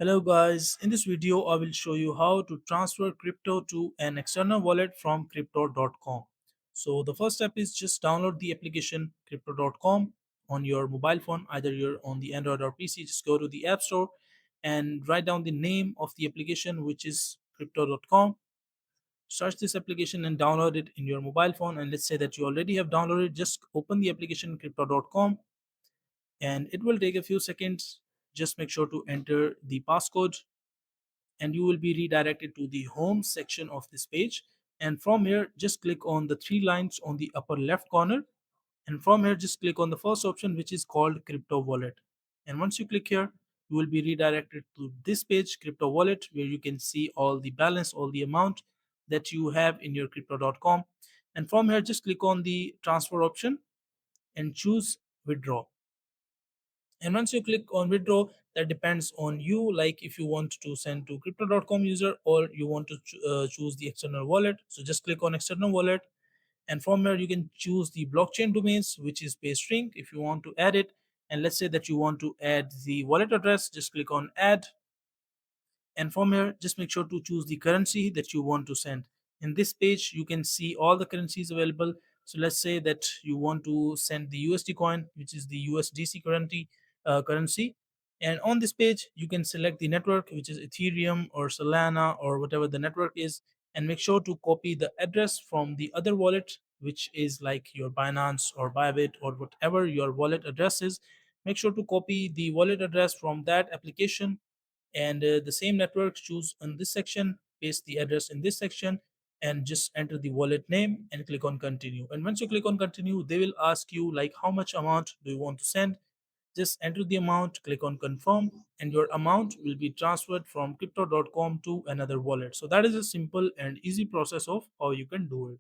Hello guys, in this video I will show you how to transfer crypto to an external wallet from crypto.com. So the first step is just download the application crypto.com on your mobile phone, either you're on the Android or PC. Just go to the App Store and write down the name of the application, which is crypto.com. Search this application and download it in your mobile phone, and let's say that you already have downloaded. Just open the application crypto.com and it will take a few seconds. Just make sure to enter the passcode and you will be redirected to the home section of this page. And from here, just click on the three lines on the upper left corner. And from here, just click on the first option, which is called Crypto Wallet. And once you click here, you will be redirected to this page, Crypto Wallet, where you can see all the balance, all the amount that you have in your crypto.com. And from here, just click on the transfer option and choose withdraw. And once you click on withdraw, that depends on you, like if you want to send to crypto.com user or you want to choose the external wallet. So just click on external wallet, and from here you can choose the blockchain domains, which is paystring, if you want to add it. And let's say that you want to add the wallet address, just click on add. And from here, just make sure to choose the currency that you want to send. In this page you can see all the currencies available. So let's say that you want to send the USD coin, which is the USDC currency. And on this page you can select the network, which is Ethereum or Solana or whatever the network is, and make sure to copy the address from the other wallet, which is like your Binance or Bybit or whatever your wallet address is. Make sure to copy the wallet address from that application, and the same network, choose in this section, paste the address in this section, and just enter the wallet name and click on continue. And once you click on continue, they will ask you like how much amount do you want to send. Just enter the amount, click on confirm, and your amount will be transferred from crypto.com to another wallet. So that is a simple and easy process of how you can do it.